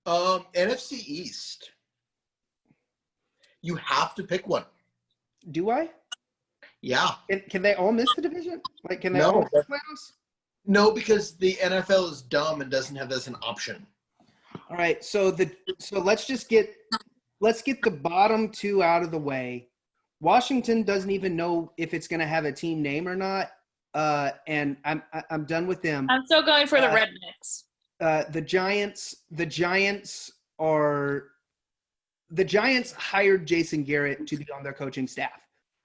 NFC East. You have to pick one. Do I? Yeah. Can they all miss the division? Like, can they No, all miss the playoffs? No, because the NFL is dumb and doesn't have that as an option. All right, so let's get the bottom two out of the way. Washington doesn't even know if it's going to have a team name or not, and I'm done with them. I'm still going for the Rednecks. The Giants hired Jason Garrett to be on their coaching staff.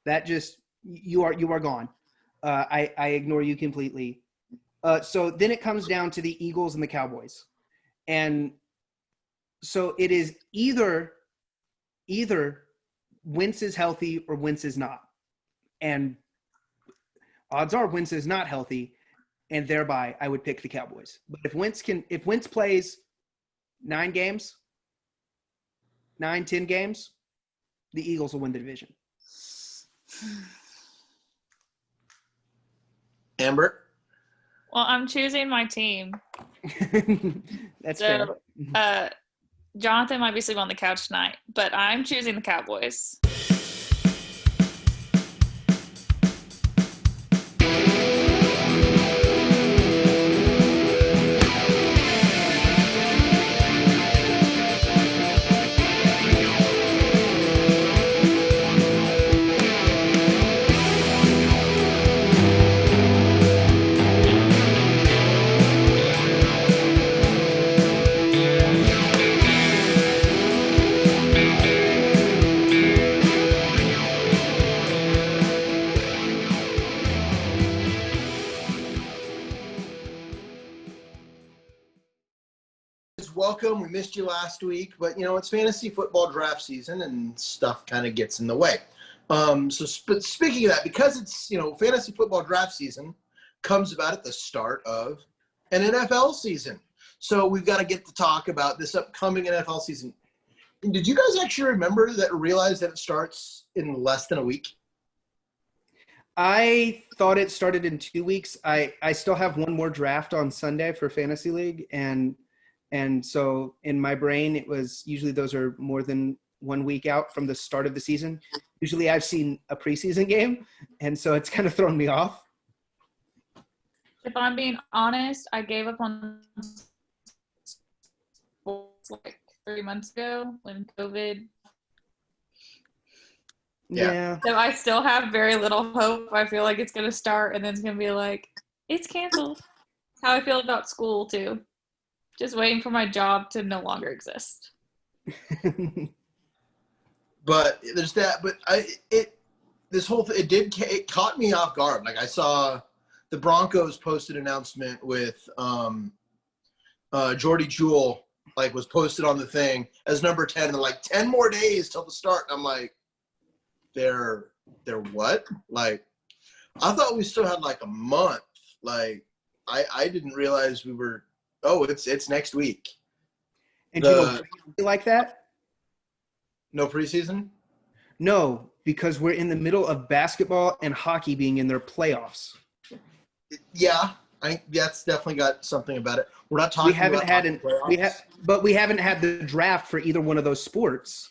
That just you are gone. I ignore you completely. So then it comes down to the Eagles and the Cowboys, and so it is either Wentz is healthy or Wentz is not, and odds are Wentz is not healthy, and thereby I would pick the Cowboys. But if Wentz plays 10 games, the Eagles will win the division. Amber? Well, I'm choosing my team. That's fair. Jonathan might be sleeping on the couch tonight, but I'm choosing the Cowboys. Welcome. We missed you last week, but it's fantasy football draft season and stuff kind of gets in the way. Speaking of that, because it's fantasy football draft season comes about at the start of an NFL season. So we've got to get to talk about this upcoming NFL season. Did you guys actually realize that it starts in less than a week? I thought it started in 2 weeks. I still have one more draft on Sunday for Fantasy League, and so in my brain, it was usually those are more than 1 week out from the start of the season. Usually I've seen a preseason game, and so it's kind of thrown me off. If I'm being honest, I gave up on sports like 3 months ago when COVID. Yeah. So I still have very little hope. I feel like it's going to start, and then it's going to be like, it's canceled. That's how I feel about school, too. Just waiting for my job to no longer exist. But there's that. But it caught me off guard. Like I saw the Broncos posted an announcement with Jordy Jewell, like was posted on the thing as number 10, and like 10 more days till the start. And I'm like, they're what? Like, I thought we still had like a month. Like, I didn't realize we were. Oh, it's next week. And you like that? No preseason? No, because we're in the middle of basketball and hockey being in their playoffs. Yeah, that's definitely got something about it. We're not talking. We haven't had the draft for either one of those sports,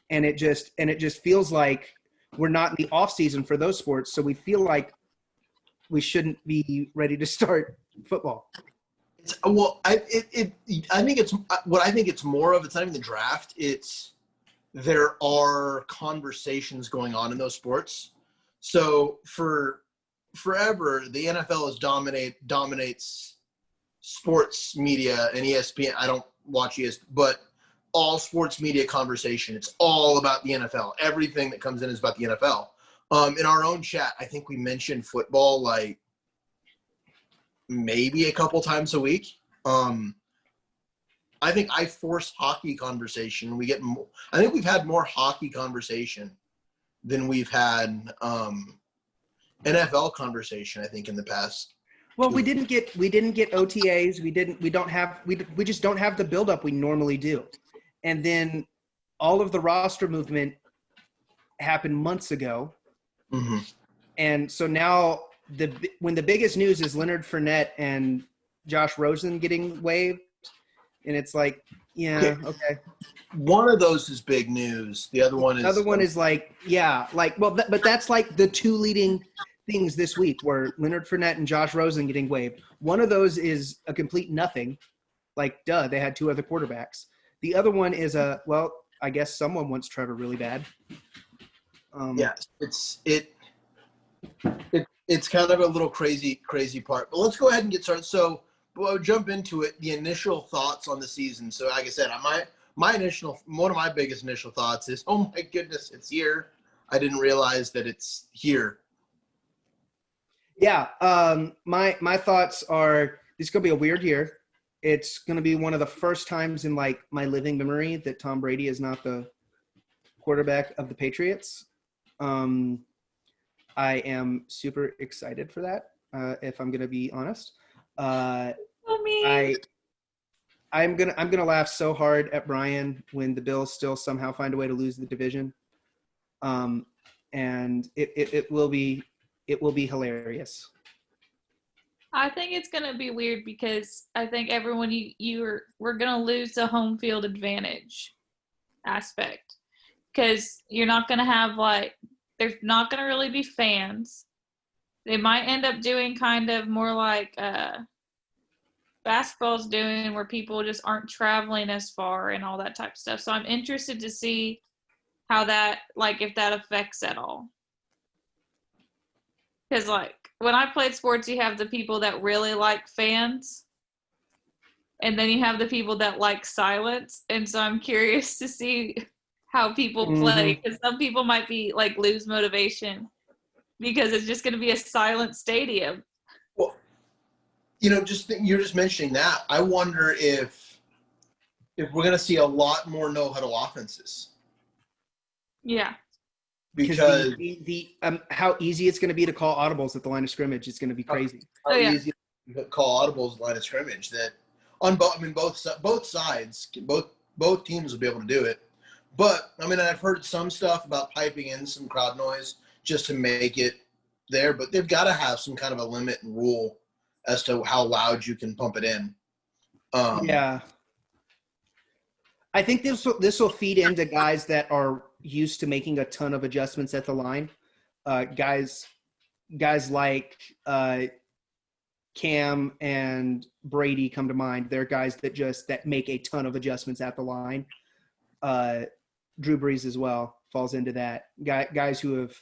and it just feels like we're not in the off season for those sports, so we feel like we shouldn't be ready to start football. I think it's more of, it's not even the draft. It's there are conversations going on in those sports. So for forever, the NFL dominates sports media and ESPN. I don't watch ESPN, but all sports media conversation, it's all about the NFL. Everything that comes in is about the NFL. In our own chat, I think we mentioned football like maybe a couple times a week. I think I force hockey conversation. We get more. I think we've had more hockey conversation than we've had NFL conversation, I think, in the past. Well, we didn't get OTAs. We just don't have the buildup we normally do. And then all of the roster movement happened months ago. Mm-hmm. And so now when the biggest news is Leonard Fournette and Josh Rosen getting waived, and it's like, Yeah. Okay. One of those is big news. The other one is The other one is like, yeah, like, well, but that's like the two leading things this week were Leonard Fournette and Josh Rosen getting waived. One of those is a complete nothing. Like, duh, they had two other quarterbacks. The other one is well, I guess someone wants Trevor really bad. yeah, it's kind of a little crazy part. But let's go ahead and get started. So we'll jump into it. The initial thoughts on the season. So like I said, one of my biggest initial thoughts is, oh my goodness, it's here. I didn't realize that it's here. Yeah. My thoughts are this is gonna be a weird year. It's gonna be one of the first times in like my living memory that Tom Brady is not the quarterback of the Patriots. I am super excited for that. If I'm gonna be honest, I'm gonna laugh so hard at Brian when the Bills still somehow find a way to lose the division, and it will be hilarious. I think it's gonna be weird because I think everyone we're gonna lose the home field advantage aspect because you're not gonna have there's not gonna really be fans. They might end up doing kind of more like basketball's doing where people just aren't traveling as far and all that type of stuff. So I'm interested to see how that if that affects at all. Because when I played sports, you have the people that really like fans, and then you have the people that like silence. And so I'm curious to see how people play, because some people might be lose motivation because it's just going to be a silent stadium. Well, you're just mentioning that. I wonder if we're going to see a lot more no huddle offenses. Yeah. Because the how easy it's going to be to call audibles at the line of scrimmage is going to be crazy. How easy to call audibles at the line of scrimmage that both sides, both teams will be able to do it. But I've heard some stuff about piping in some crowd noise just to make it there, but they've got to have some kind of a limit and rule as to how loud you can pump it in. Yeah. I think this will feed into guys that are used to making a ton of adjustments at the line. Guys like Cam and Brady come to mind. They're guys that make a ton of adjustments at the line. Drew Brees as well falls into that. Guys who have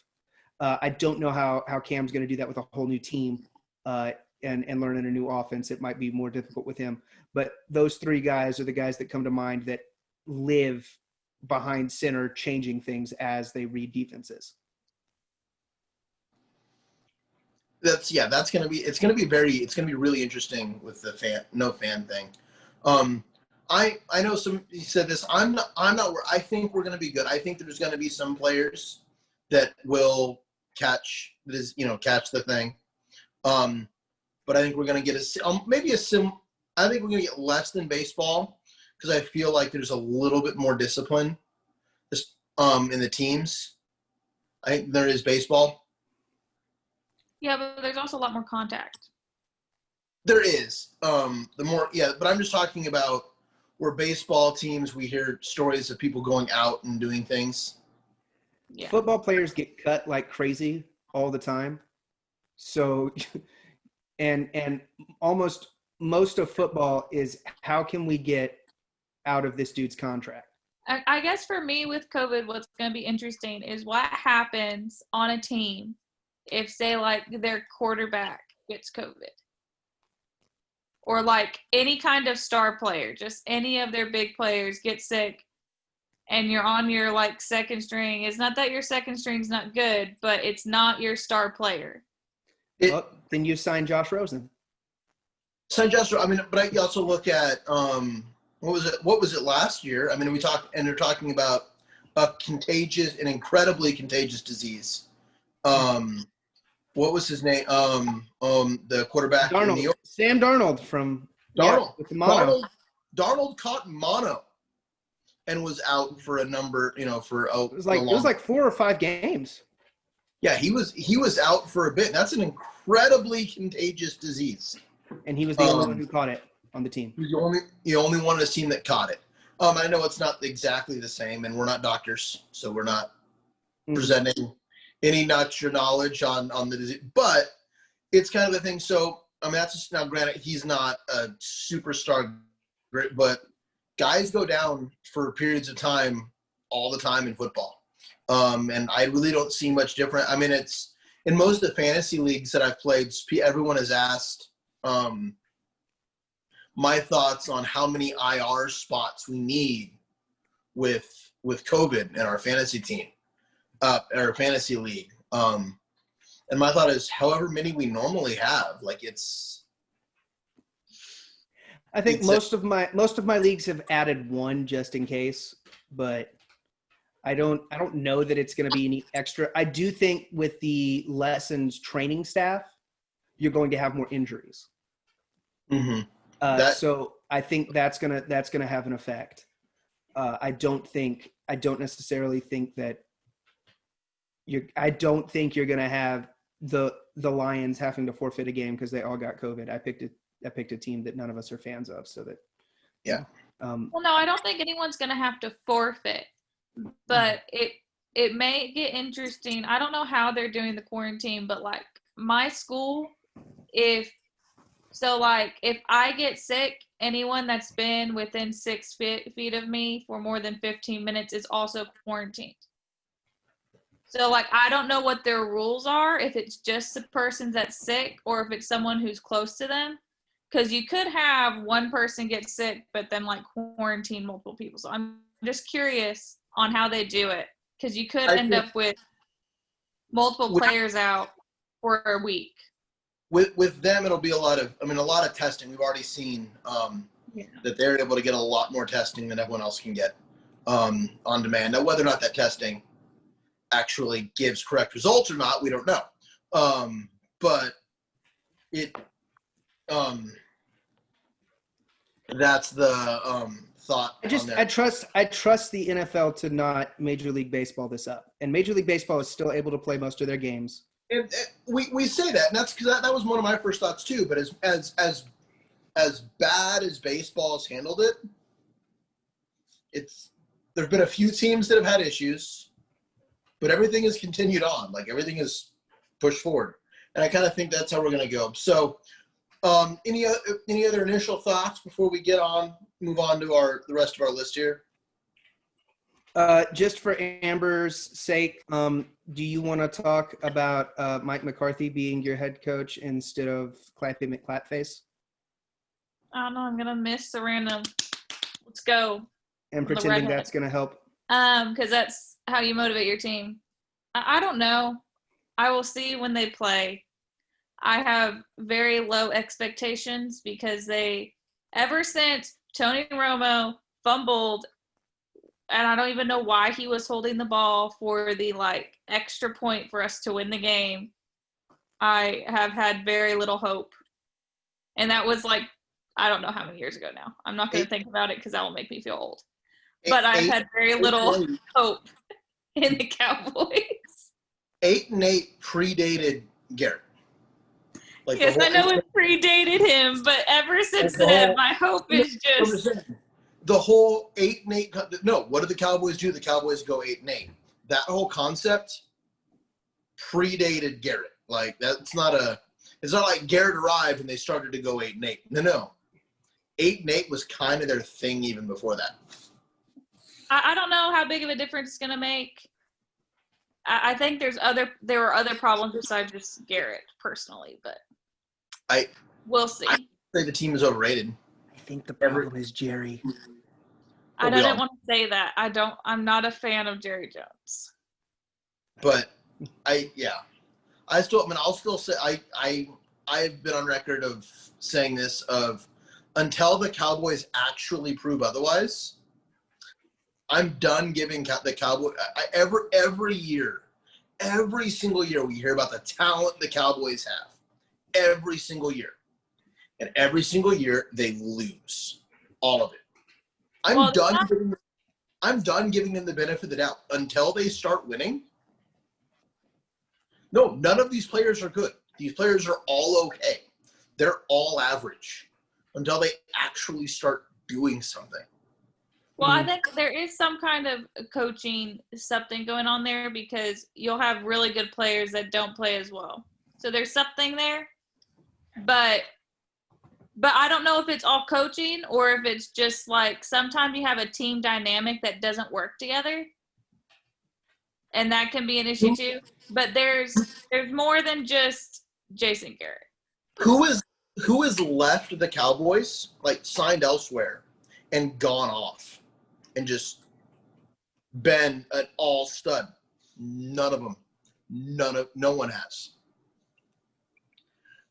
I don't know how Cam's going to do that with a whole new team and learning a new offense. It might be more difficult with him. But those three guys are the guys that come to mind that live behind center, changing things as they read defenses. It's going to be really interesting with the no fan thing. I know you said this. I'm not where I think we're going to be good. I think there's going to be some players that will catch the thing. But I think we're going to get I think we're going to get less than baseball because I feel like there's a little bit more discipline in the teams. I think there is baseball. Yeah, but there's also a lot more contact. There is. But I'm just talking about where baseball teams, we hear stories of people going out and doing things. Yeah. Football players get cut like crazy all the time. So, and almost most of football is how can we get out of this dude's contract? I guess for me with COVID, what's going to be interesting is what happens on a team if, say, their quarterback gets COVID. Or, any kind of star player, just any of their big players get sick, and you're on your, second string. It's not that your second string's not good, but it's not your star player. Well, then you sign Josh Rosen. Sign Josh Rosen. But I also look at what was it last year? They're talking about an incredibly contagious disease. What was his name? The quarterback in New York. Sam Darnold from Darnold. With the mono. Darnold caught mono and was out for a number, for a it was like 4 or 5 games. Yeah, he was out for a bit. That's an incredibly contagious disease. And he was the only one who caught it on the team. He was the only one on his team that caught it. I know it's not exactly the same, and we're not doctors, so we're not presenting any knowledge on the disease, but it's kind of the thing. So, I mean, that's just, now granted, he's not a superstar, but guys go down for periods of time all the time in football. And I really don't see much different. I mean, it's in most of the fantasy leagues that I've played, everyone has asked my thoughts on how many IR spots we need with COVID in our fantasy team, our fantasy league. And my thought is, however many we normally have, like I think most of my leagues have added one just in case, but I don't know that it's going to be any extra. I do think with the lessons training staff, you're going to have more injuries. Mm-hmm. So I think that's gonna have an effect. I don't necessarily think that I don't think you're gonna have the Lions having to forfeit a game because they all got COVID. I picked a team that none of us are fans of, so that yeah. Well, no, I don't think anyone's gonna have to forfeit, but it may get interesting. I don't know how they're doing the quarantine, but like my school, if I get sick, anyone that's been within 6 feet of me for more than 15 minutes is also quarantined. So, like, I don't know what their rules are, if it's just the person that's sick or if it's someone who's close to them. Because you could have one person get sick, but then, like, quarantine multiple people. So I'm just curious on how they do it. Because you could end up with multiple players out for a week. With them, it'll be a lot of testing. We've already seen that they're able to get a lot more testing than everyone else can get on demand. Now, whether or not that testing actually gives correct results or not, we don't know. But it that's the thought. I trust the NFL to not Major League Baseball this up, and Major League Baseball is still able to play most of their games. And we say that, and that's because that was one of my first thoughts too. But as bad as baseball's handled it, there've been a few teams that have had issues, but everything has continued on. Like everything is pushed forward, and I kind of think that's how we're going to go. So, any other initial thoughts before we move on to the rest of our list here? Just for Amber's sake, do you want to talk about Mike McCarthy being your head coach instead of Clappy McClapface? I don't know. I'm gonna miss the random. Let's go. And pretending that's gonna help. Because that's how you motivate your team. I don't know. I will see when they play. I have very low expectations because ever since Tony Romo fumbled, and I don't even know why he was holding the ball for the extra point for us to win the game, I have had very little hope. And that was I don't know how many years ago now. I'm not going to think about it because that will make me feel old. But I've had very little hope in the Cowboys. 8-8 predated Garrett. Yes, I know it predated him, but ever since then, my hope is just... The whole 8-8. No, what do the Cowboys do? The Cowboys go 8-8. That whole concept predated Garrett. It's not like Garrett arrived and they started to go 8-8. No. 8-8 was kind of their thing even before that. I don't know how big of a difference it's going to make. I think there were other problems besides just Garrett personally, but we'll see. I say the team is overrated. I think the problem is Jerry. I didn't want to say that. I'm not a fan of Jerry Jones. But I'll still say I've been on record of saying this until the Cowboys actually prove otherwise. I'm done giving the Cowboys every single year we hear about the talent the Cowboys have. Every single year. And every single year they lose. All of it. I'm done giving them the benefit of the doubt until they start winning. No, none of these players are good. These players are all okay. They're all average until they actually start doing something. Well, I think there is some kind of coaching something going on there because you'll have really good players that don't play as well. So there's something there, but I don't know if it's all coaching or if it's just like sometimes you have a team dynamic that doesn't work together, and that can be an issue too. But there's more than just Jason Garrett. Who has left the Cowboys, like signed elsewhere, and gone off, and just been an all stud? None of them. No one has.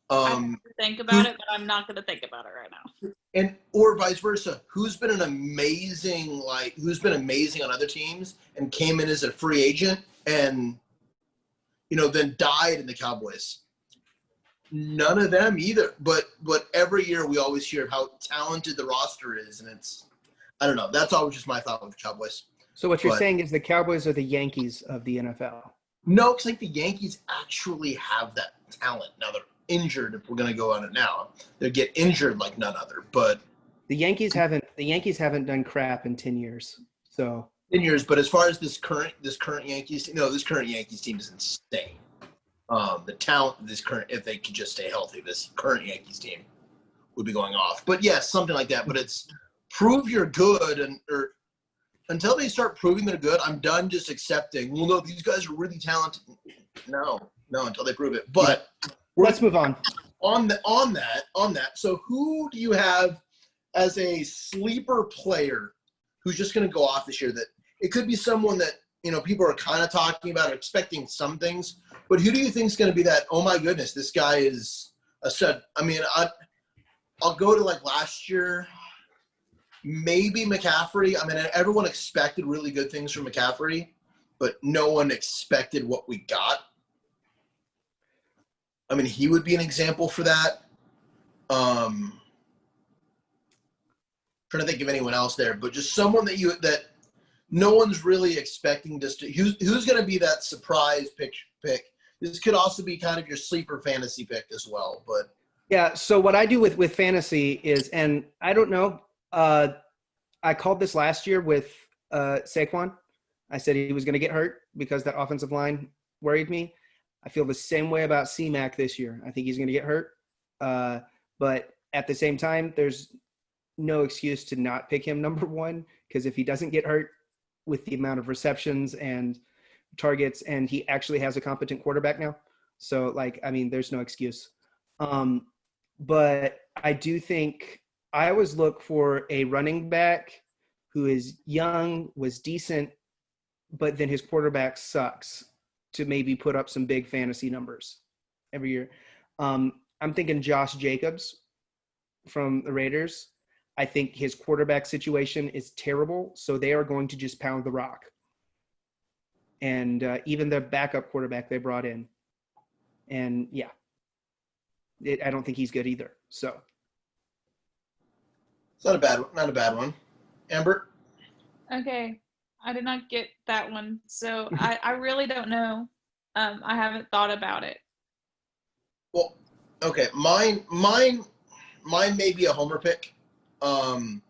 I have to think about it, but I'm not going to think about it right now. And or vice versa. Who's been amazing on other teams and came in as a free agent and then died in the Cowboys? None of them either. But every year we always hear how talented the roster is, and I don't know. That's always just my thought with the Cowboys. So what you're saying is the Cowboys are the Yankees of the NFL. No, because I think the Yankees actually have that talent. Now they're injured, if we're going to go on it now. They get injured like none other. But the Yankees haven't done crap in 10 years. So 10 years, but as far as this current Yankees team, this current Yankees team is insane. The talent of if they could just stay healthy, this current Yankees team would be going off. But yes, something like that. But it's prove you're good, or until they start proving they're good, I'm done just accepting. Well, no, these guys are really talented. No, until they prove it. But let's move on. On that. So who do you have as a sleeper player who's just going to go off this year? That it could be someone that people are kind of talking about, or expecting some things. But who do you think is going to be that? Oh my goodness, this guy is a stud. I mean, I'll go to like last year. Maybe McCaffrey. I mean, everyone expected really good things from McCaffrey, but no one expected what we got. I mean, he would be an example for that. Trying to think of anyone else there, but just someone that no one's really expecting. Who's going to be that surprise pick? This could also be kind of your sleeper fantasy pick as well. But yeah, so what I do with fantasy is, and I don't know, I called this last year with Saquon. I said he was going to get hurt because that offensive line worried me. I feel the same way about C-Mac this year. I think he's going to get hurt. But at the same time, there's no excuse to not pick him number one, because if he doesn't get hurt with the amount of receptions and targets, and he actually has a competent quarterback now. So, there's no excuse. But I do think I always look for a running back who is young, was decent, but then his quarterback sucks, to maybe put up some big fantasy numbers every year. I'm thinking Josh Jacobs from the Raiders. I think his quarterback situation is terrible, so they are going to just pound the rock. And even the backup quarterback they brought in. And, yeah, I don't think he's good either. So it's not a bad one. Amber? Okay. I did not get that one, so I really don't know. I haven't thought about it. Well, okay, mine may be a homer pick, and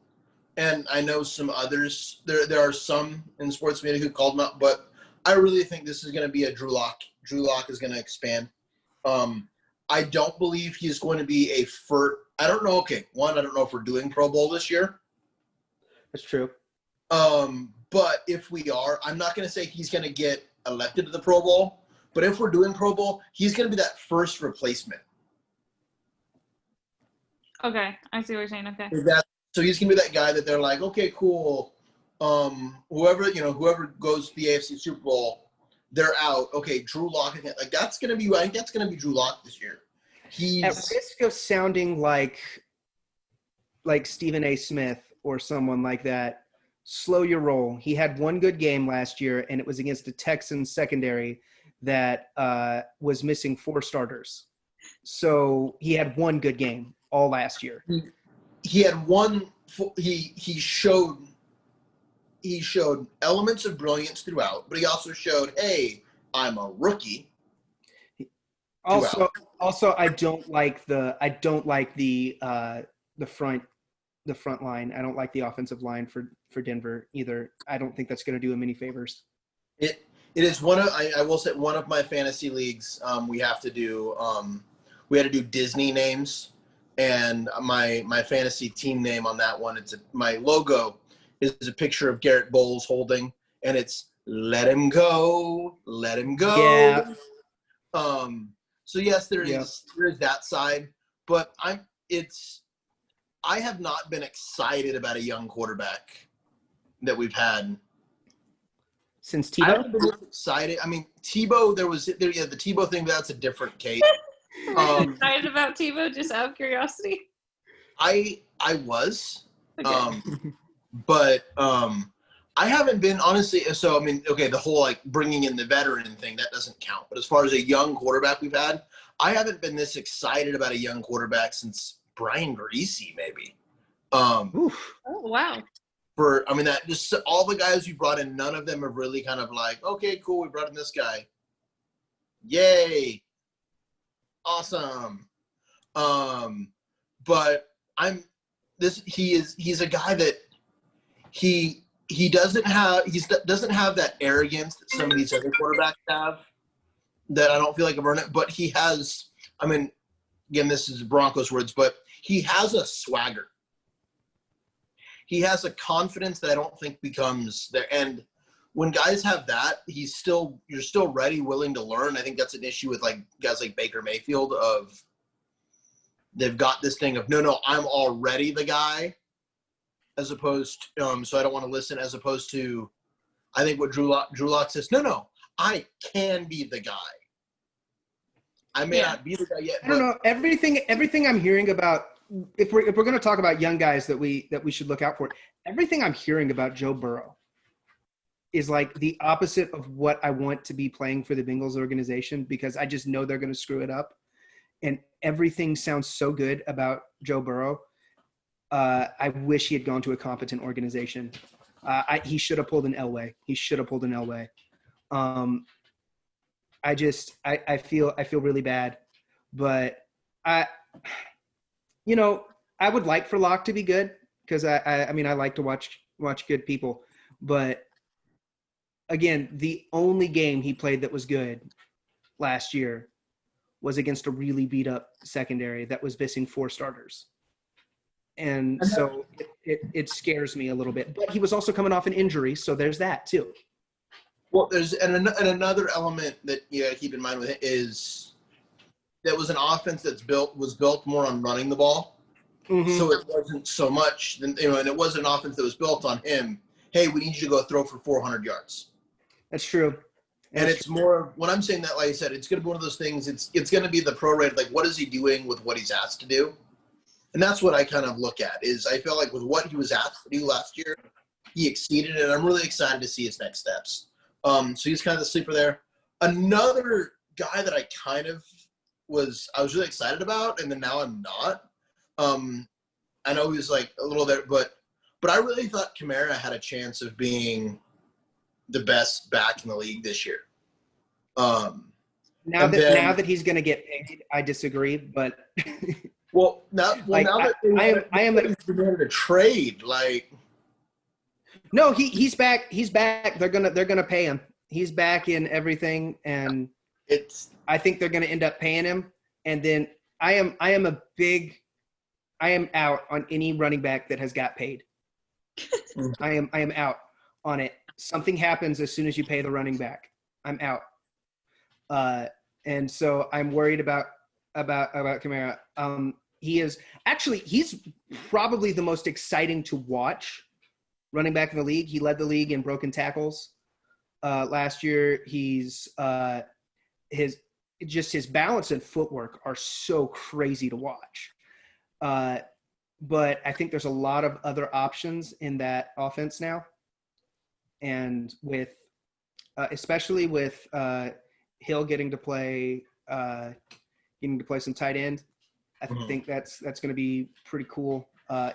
I know some others. There are some in sports media who called him out, but I really think this is going to be a Drew Lock. Drew Lock is going to expand. I don't believe he's going to be a first. I don't know. Okay, I don't know if we're doing Pro Bowl this year. That's true. But if we are, I'm not going to say he's going to get elected to the Pro Bowl. But if we're doing Pro Bowl, he's going to be that first replacement. Okay, I see what you're saying. Okay. So he's going to be that guy that they're like, okay, cool. Whoever goes to the AFC Super Bowl, they're out. Okay, Drew Lock. Like that's going to be. I think that's going to be Drew Lock this year. He's at risk of sounding like Stephen A. Smith or someone like that. Slow your roll. He had one good game last year, and it was against the Texans secondary that was missing 4 starters. So he had one good game all last year. He had one. He showed elements of brilliance throughout, but he also showed, hey, I'm a rookie. Also, I don't like the front the front line. I don't like the offensive line for Denver either. I don't think that's going to do him any favors. It is one of I will say one of my fantasy leagues. We have to do we had to do Disney names, and my fantasy team name on that one. My logo is a picture of Garrett Bowles holding, and it's "Let him go, let him go." Yeah. So yes, there is that side, but I have not been excited about a young quarterback that we've had. Since I Tebow? haven't been excited. I mean, Tebow, the Tebow thing, but that's a different case. Are you excited about Tebow, just out of curiosity? I was, Okay. but I haven't been, honestly. So I mean, okay, the whole like bringing in the veteran thing, that doesn't count. But as far as a young quarterback we've had, I haven't been this excited about a young quarterback since Brian Greasy, maybe. Oof. Oh, wow. That just all the guys we brought in, none of them have really kind of like, okay, cool, we brought in this guy. Yay. Awesome. But he's a guy that he doesn't have that arrogance that some of these other quarterbacks have, that I don't feel like I've earned it, but he has, I mean, again, this is Broncos words, but he has a swagger. He has a confidence that I don't think becomes there. And when guys have that, you're still ready, willing to learn. I think that's an issue with like guys like Baker Mayfield of they've got this thing of, no, I'm already the guy, as opposed to, so I don't want to listen, as opposed to, I think what Drew Lock says, no, I can be the guy. I may not be the guy yet. I don't know. Everything I'm hearing about, if we're going to talk about young guys that we should look out for, everything I'm hearing about Joe Burrow is like the opposite of what I want to be playing for the Bengals organization, because I just know they're going to screw it up. And everything sounds so good about Joe Burrow. I wish he had gone to a competent organization. He should have pulled an Elway. I feel really bad, but I would like for Locke to be good, because I mean, I like to watch good people, but again, the only game he played that was good last year was against a really beat up secondary that was missing 4 starters. And so it scares me a little bit, but he was also coming off an injury. So there's that too. Well, there's another element that you got to keep in mind with it is that was an offense was built more on running the ball. Mm-hmm. So it wasn't so much, and it wasn't an offense that was built on him. Hey, we need you to go throw for 400 yards. That's true. And it's more, when I'm saying that, like I said, it's going to be one of those things. It's going to be the prorate, like what is he doing with what he's asked to do? And that's what I kind of look at, is I feel like with what he was asked to do last year, he exceeded it. And I'm really excited to see his next steps. So he's kind of the sleeper there. Another guy that I was really excited about, and then now I'm not. I know he was like a little there, but I really thought Kamara had a chance of being the best back in the league this year. Now that he's going to get paid, I disagree, but now that I am a trade, like. No, he's back. He's back. They're gonna pay him. He's back in everything, and I think they're gonna end up paying him. And then I am out on any running back that has got paid. I am out on it. Something happens as soon as you pay the running back. I'm out. And so I'm worried about Kamara. He's probably the most exciting to watch running back in the league. He led the league in broken tackles last year. He's his balance and footwork are so crazy to watch. But I think there's a lot of other options in that offense now. And with, especially with Hill getting to play some tight end, I think that's going to be pretty cool.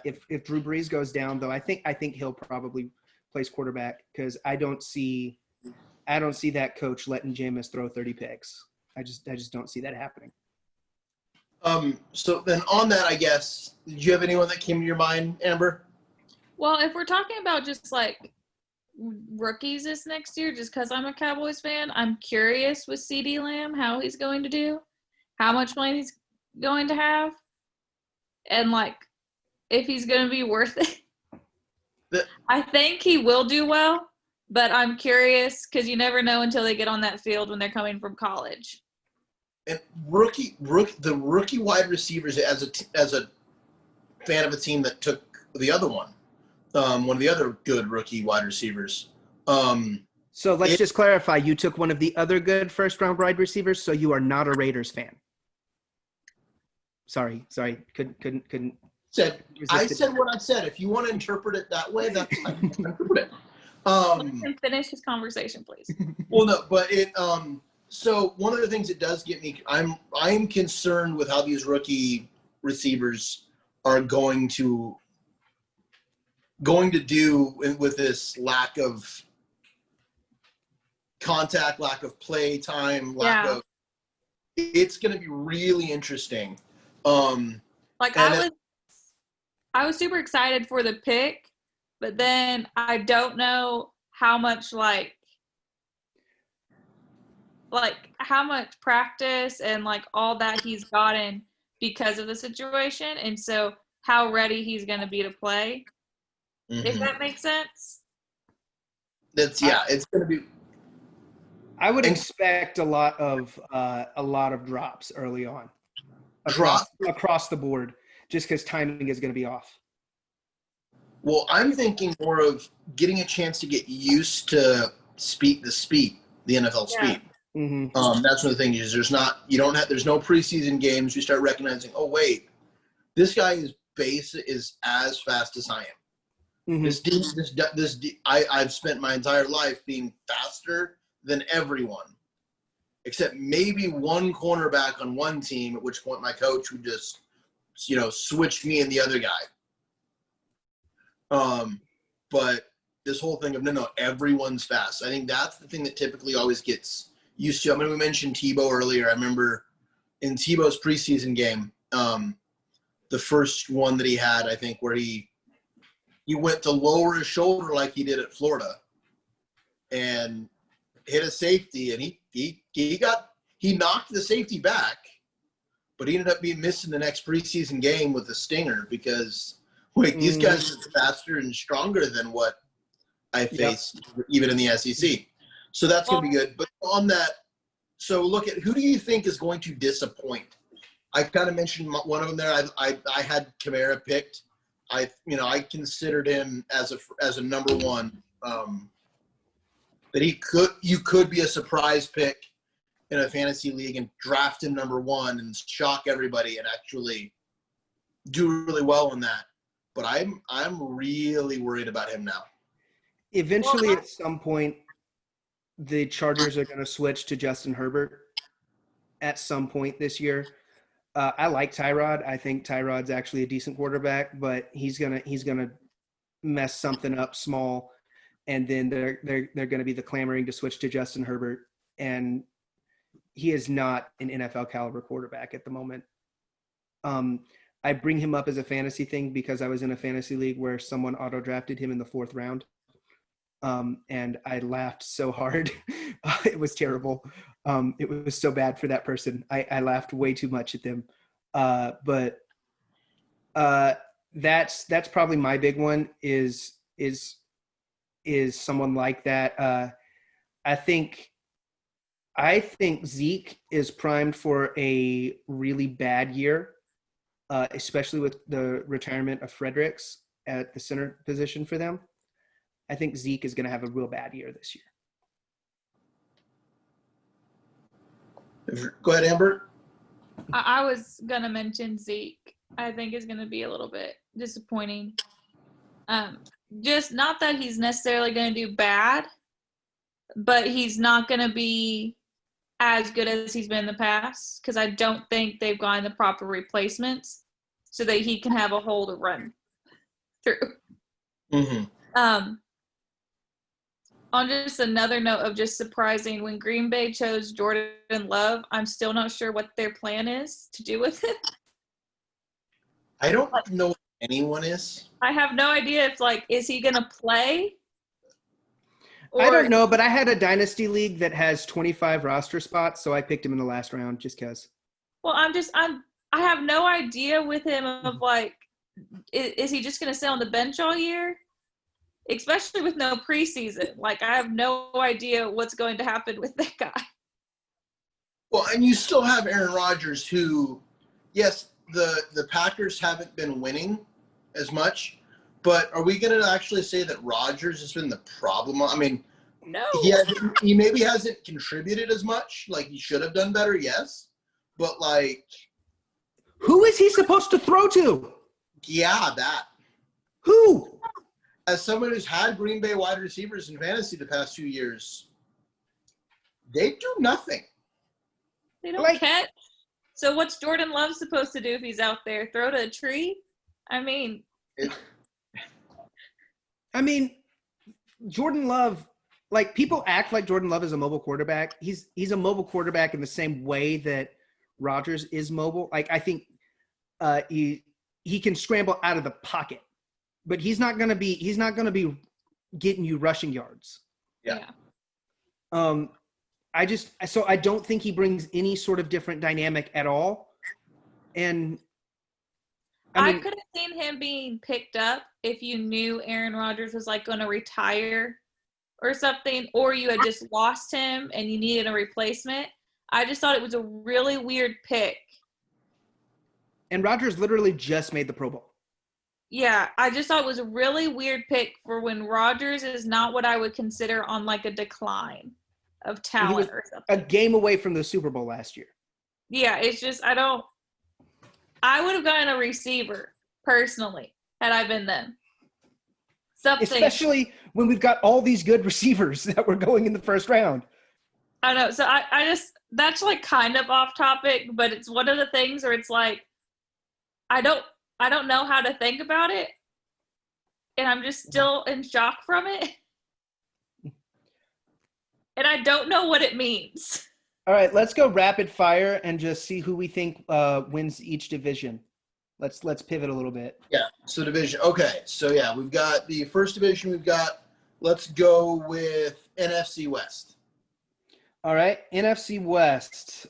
If Drew Brees goes down, though, I think Hill probably plays quarterback, because I don't see that coach letting Jameis throw 30 picks. I just don't see that happening. So then on that, I guess, did you have anyone that came to your mind, Amber? Well, if we're talking about just like rookies this next year, just because I'm a Cowboys fan, I'm curious with CeeDee Lamb how he's going to do, how much money he's going to have, and like if he's going to be worth it. I think he will do well, but I'm curious because you never know until they get on that field when they're coming from college. And the rookie wide receivers, as a fan of a team that took the other one of the other good rookie wide receivers. So let's just clarify. You took one of the other good first-round wide receivers, so you are not a Raiders fan. Sorry. Couldn't. I said what I said. If you want to interpret it that way, that's fine. Interpret it. Let him finish his conversation, please. Well, no, but it. So one of the things it does get me, I'm concerned with how these rookie receivers are going to do with this lack of contact, lack of play time, it's going to be really interesting. Like I was super excited for the pick, but then I don't know how much like how much practice and like all that he's gotten because of the situation, and so how ready he's going to be to play. Mm-hmm. If that makes sense. It's going to be. I would expect a lot of drops early on, across the board, just because timing is going to be off. Well, I'm thinking more of getting a chance to get used to the NFL speed. Mm-hmm. That's one of the things is there's no preseason games. You start recognizing, oh wait, this guy is as fast as I am. Mm-hmm. I've spent my entire life being faster than everyone, except maybe one cornerback on one team. At which point my coach would just, switch me and the other guy. But this whole thing of no, everyone's fast. I think that's the thing that typically always gets used to. I mean, we mentioned Tebow earlier. I remember in Tebow's preseason game, the first one that he had, I think, where he went to lower his shoulder like he did at Florida and hit a safety, and he knocked the safety back, but he ended up missing the next preseason game with a stinger because these guys are faster and stronger than what I faced even in the SEC. So that's going to be good. But on that, so look at who do you think is going to disappoint? I kind of mentioned one of them there. I had Kamara picked. I considered him as a number one. That you could be a surprise pick in a fantasy league and draft him number one and shock everybody and actually do really well in that. But I'm really worried about him now. Eventually, at some point, the Chargers are going to switch to Justin Herbert at some point this year. I like Tyrod. I think Tyrod's actually a decent quarterback, but he's gonna mess something up small, and then they're going to be the clamoring to switch to Justin Herbert, and he is not an NFL caliber quarterback at the moment. I bring him up as a fantasy thing because I was in a fantasy league where someone auto drafted him in the 4th round. And I laughed so hard. It was terrible. It was so bad for that person. I laughed way too much at them. But that's probably my big one is someone like that. I think Zeke is primed for a really bad year, especially with the retirement of Fredericks at the center position for them. I think Zeke is going to have a real bad year this year. Go ahead, Amber. I was going to mention Zeke. I think is going to be a little bit disappointing. Just not that he's necessarily going to do bad, but he's not going to be as good as he's been in the past because I don't think they've gotten the proper replacements so that he can have a hole to run through. Mm-hmm. On just another note of just surprising, when Green Bay chose Jordan Love, I'm still not sure what their plan is to do with it. I don't know what anyone is. I have no idea if, like, is he going to play? I don't know, but I had a dynasty league that has 25 roster spots, so I picked him in the last round just because. Well, I have no idea with him of, like, is he just going to stay on the bench all year? Especially with no preseason. Like, I have no idea what's going to happen with that guy. Well, and you still have Aaron Rodgers who, yes, the Packers haven't been winning as much, but are we going to actually say that Rodgers has been the problem? I mean, No. he maybe hasn't contributed as much. Like, he should have done better, yes. But, like, who is he supposed to throw to? yeah, that. Who? As someone who's had Green Bay wide receivers in fantasy the past few years, they do nothing. They don't catch. So what's Jordan Love supposed to do if he's out there? Throw to a tree? I mean, Jordan Love, like, people act like Jordan Love is a mobile quarterback. He's a mobile quarterback in the same way that Rodgers is mobile. Like, I think he can scramble out of the pocket, but he's not gonna be getting you rushing yards. Yeah. I don't think he brings any sort of different dynamic at all. And I could have seen him being picked up if you knew Aaron Rodgers was, like, going to retire or something, or you had just lost him and you needed a replacement. I just thought it was a really weird pick. And Rodgers literally just made the Pro Bowl. Yeah, I just thought it was a really weird pick for when Rodgers is not what I would consider on, like, a decline of talent or something. A game away from the Super Bowl last year. Yeah, it's just I would have gotten a receiver personally had I been them. Something. Especially when we've got all these good receivers that were going in the first round. I know. So I just, that's, like, kind of off topic, but it's one of the things where it's like, I don't know how to think about it. And I'm just still in shock from it. And I don't know what it means. All right, let's go rapid fire and just see who we think wins each division. Let's pivot a little bit. Yeah, so division. Okay, so yeah, we've got the first division. Let's go with NFC West. All right, NFC West.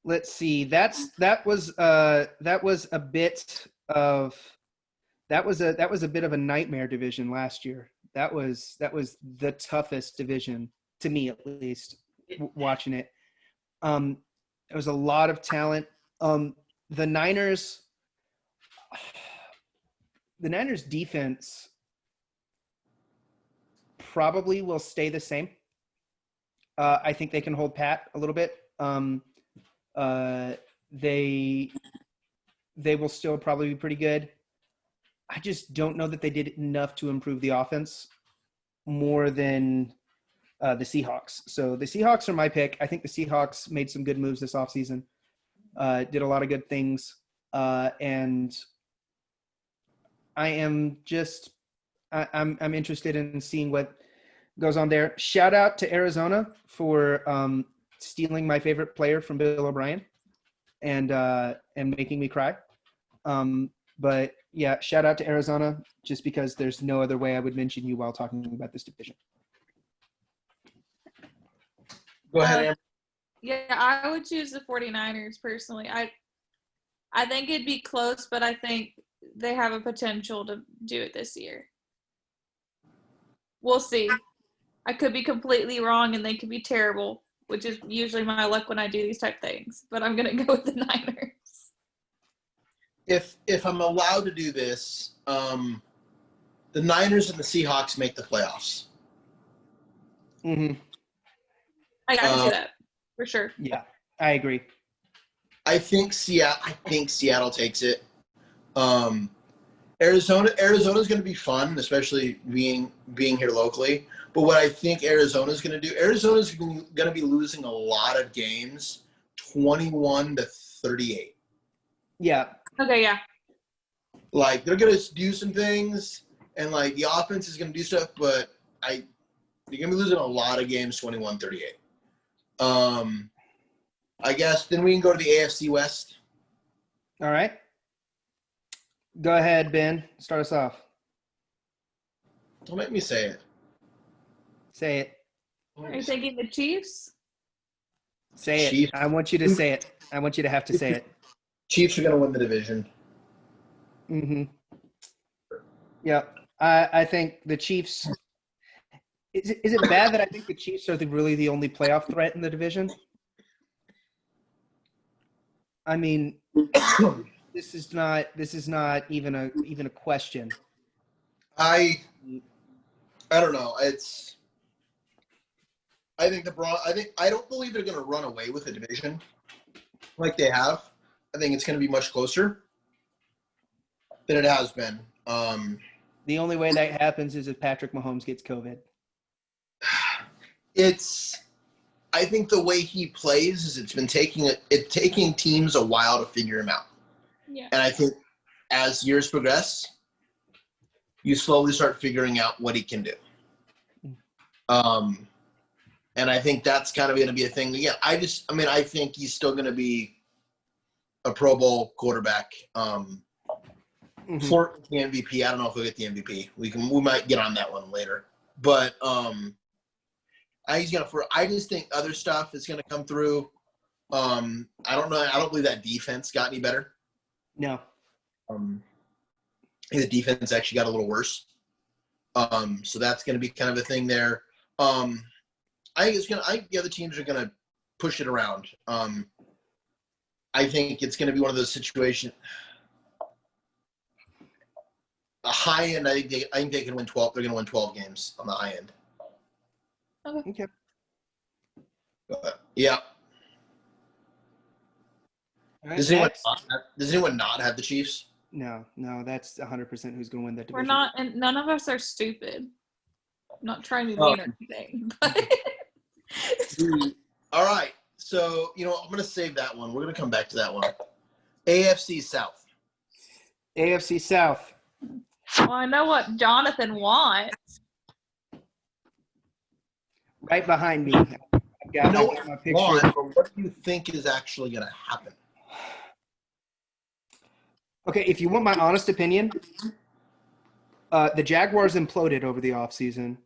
Let's see. That was a bit of a nightmare division last year. That was the toughest division to me, at least, watching it. There was a lot of talent. The Niners defense probably will stay the same. I think they can hold pat a little bit. They will still probably be pretty good. I just don't know that they did enough to improve the offense more than the Seahawks. So the Seahawks are my pick. I think the Seahawks made some good moves this offseason, did a lot of good things. And I am just I'm interested in seeing what goes on there. Shout out to Arizona for stealing my favorite player from Bill O'Brien and making me cry. But yeah, shout out to Arizona, just because there's no other way I would mention you while talking about this division. Go ahead, Amber. Yeah, I would choose the 49ers personally. I think it'd be close, but I think they have a potential to do it this year. We'll see. I could be completely wrong and they could be terrible, which is usually my luck when I do these type things. But I'm going to go with the Niners. If I'm allowed to do this, the Niners and the Seahawks make the playoffs. Mm-hmm. I can see that for sure. Yeah, I agree. I think Seattle takes it. Arizona's going to be fun, especially being here locally. But what I think Arizona's going to do, Arizona's going to be losing a lot of games, 21-38. Yeah. Okay, yeah. Like, they're going to do some things, and, like, the offense is going to do stuff, but You're going to be losing a lot of games 21-38. I guess then we can go to the AFC West. All right. Go ahead, Ben. Start us off. Don't make me say it. Say it. Are you thinking the Chiefs? Say Chiefs. it. I want you to say it. I want you to have to say it. Chiefs are going to win the division. Mm-hmm. Yeah. I think the Chiefs. Is it bad that I think the Chiefs are really the only playoff threat in the division? I mean, this is not even a question. I don't know. I think I don't believe they're going to run away with the division like they have. I think it's going to be much closer than it has been. The only way that happens is if Patrick Mahomes gets COVID. I think the way he plays is it's taking teams a while to figure him out. Yeah. And I think as years progress, you slowly start figuring out what he can do. And I think that's kind of going to be a thing. Again, I think he's still going to be a Pro Bowl quarterback. For the MVP, I don't know if he'll get the MVP. We might get on that one later. But I just think other stuff is going to come through. I don't know. I don't believe that defense got any better. No. The defense actually got a little worse. So that's going to be kind of a thing there. I think the other teams are going to push it around. I think it's going to be one of those situations. A high end, I think they can win 12. They're going to win 12 games on the high end. Okay. Yeah. All right, Does anyone not have the Chiefs? No, that's 100% who's going to win that division. We're not, and none of us are stupid. I'm not trying to be mean or anything. But All right. So, I'm going to save that one. We're going to come back to that one. AFC South. AFC South. well, I know what Jonathan wants. Right behind me. I've got my picture. But what do you think is actually going to happen? Okay, if you want my honest opinion, the Jaguars imploded over the offseason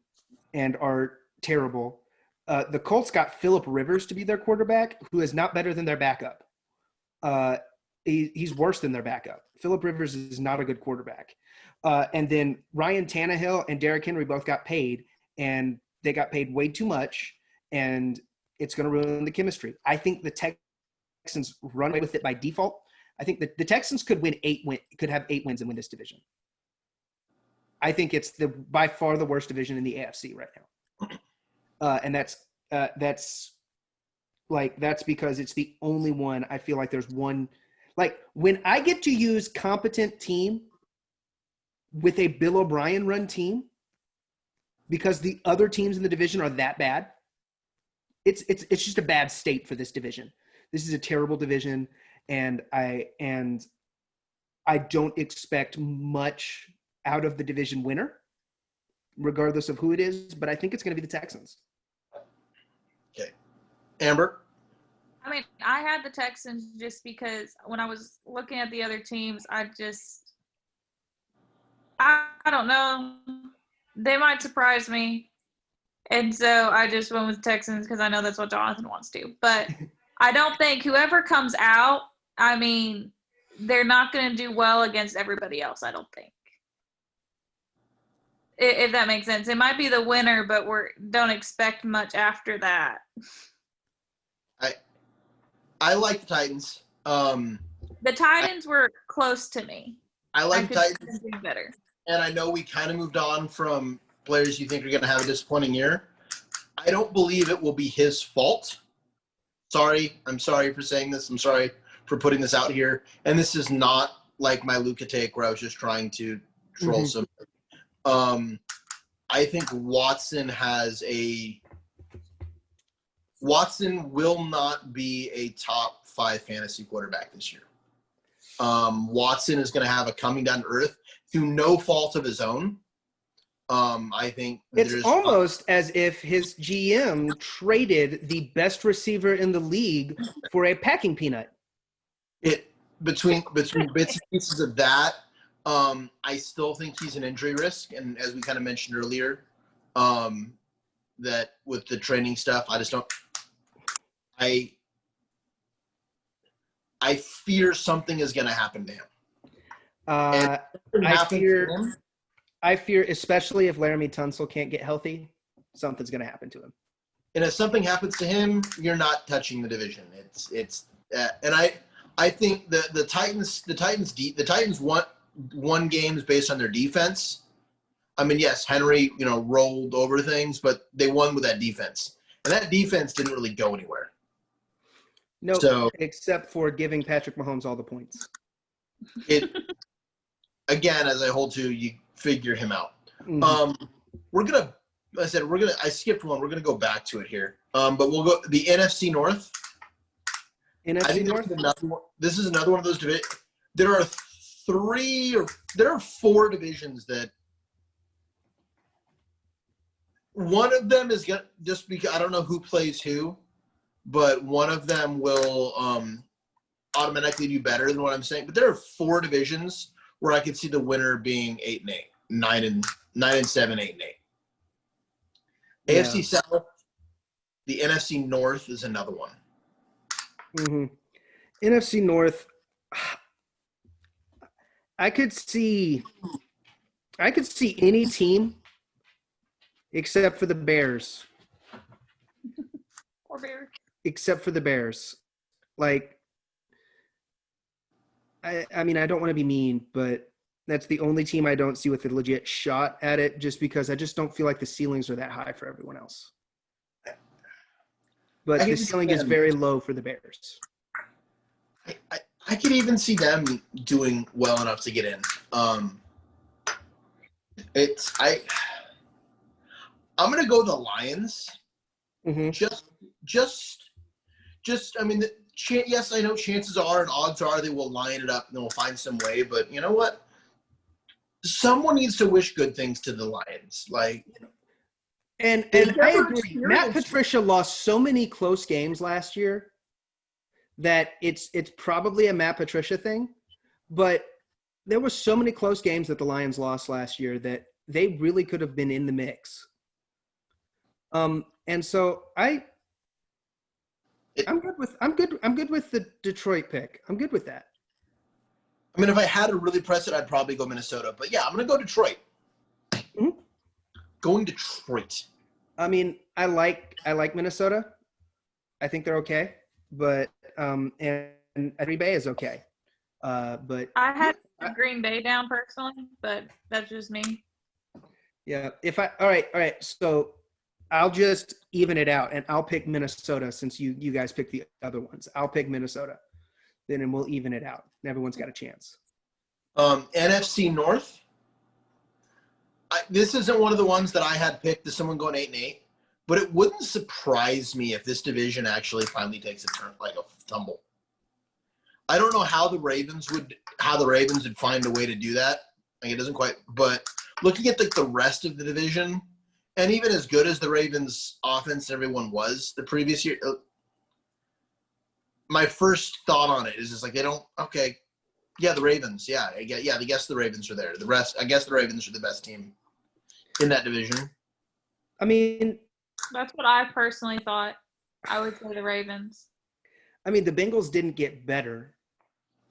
and are terrible. The Colts got Phillip Rivers to be their quarterback, who is not better than their backup. He's worse than their backup. Phillip Rivers is not a good quarterback. And then Ryan Tannehill and Derrick Henry both got paid, and they got paid way too much, and it's going to ruin the chemistry. I think the Texans run away with it by default. I think the Texans could have 8 wins and win this division. I think it's by far the worst division in the AFC right now. And that's because it's the only one I feel like there's one. Like, when I get to use competent team with a Bill O'Brien run team because the other teams in the division are that bad, it's just a bad state for this division. This is a terrible division, and I don't expect much out of the division winner, regardless of who it is, but I think it's going to be the Texans. Okay. Amber? I mean, I had the Texans just because when I was looking at the other teams, I don't know. They might surprise me. And so I just went with Texans because I know that's what Jonathan wants to. But I don't think whoever comes out, I mean, they're not going to do well against everybody else, I don't think. If that makes sense. It might be the winner, but don't expect much after that. I like the Titans. The Titans were close to me. I like the Titans. Do better. And I know we kind of moved on from players you think are going to have a disappointing year. I don't believe it will be his fault. I'm sorry for saying this. I'm sorry for putting this out here. And this is not like my Luka take where I was just trying to troll somebody. I think Watson will not be a top 5 fantasy quarterback this year. Watson is going to have a coming down to earth through no fault of his own. I think It's almost as if his GM traded the best receiver in the league for a packing peanut. it between bits and pieces of that. I still think he's an injury risk, and as we kind of mentioned earlier, that with the training stuff, I just don't. I fear something is going to happen to him. I fear, especially if Laramie Tunsil can't get healthy, something's going to happen to him. And if something happens to him, you're not touching the division. And I think the Titans won games based on their defense. I mean, yes, Henry, rolled over things, but they won with that defense, and that defense didn't really go anywhere. No, so, except for giving Patrick Mahomes all the points. Again, as I hold to, you figure him out. Mm-hmm. I skipped one. We're gonna go back to it here. But we'll go the NFC North. NFC North. This is another one of those divisions. There are 4 divisions that. One of them is gonna just because I don't know who plays who, but one of them will automatically do better than what I'm saying. But there are 4 divisions where I could see the winner being 8-8, 9-7, 8-8. Yeah. AFC South, the NFC North is another one. Mm-hmm. NFC North, I could see any team except for the Bears. Or Bears. Except for the Bears. Like, I mean, I don't want to be mean, but that's the only team I don't see with a legit shot at it, just because I just don't feel like the ceilings are that high for everyone else. But the ceiling is very low for the Bears. I could even see them doing well enough to get in. I'm gonna go the Lions. Mm-hmm. I mean, yes, I know chances are and odds are they will line it up and they'll find some way. But you know what? Someone needs to wish good things to the Lions. And I agree. Matt Patricia lost so many close games last year that it's probably a Matt Patricia thing. But there were so many close games that the Lions lost last year that they really could have been in the mix. And so I'm good with the Detroit pick. I'm good with that. I mean, if I had to really press it, I'd probably go Minnesota. But yeah, I'm going to go Detroit. Mm-hmm. Going Detroit. I mean, I like Minnesota. I think they're okay, but and Green Bay is okay. But I had Green Bay down personally, but that's just me. Yeah. All right. So I'll just even it out, and I'll pick Minnesota since you guys picked the other ones. I'll pick Minnesota, and we'll even it out. Everyone's got a chance. NFC North. This isn't one of the ones that I had picked as someone going 8-8, but it wouldn't surprise me if this division actually finally takes a turn, like a tumble. I don't know how the Ravens would find a way to do that. Like, it doesn't quite. But looking at the rest of the division, and even as good as the Ravens' offense, everyone was the previous year. My first thought on it is just like they don't. Okay, yeah, the Ravens. Yeah, I guess the Ravens are there. The rest, I guess the Ravens are the best team in that division. I mean, that's what I personally thought. I would say the Ravens. I mean, the Bengals didn't get better.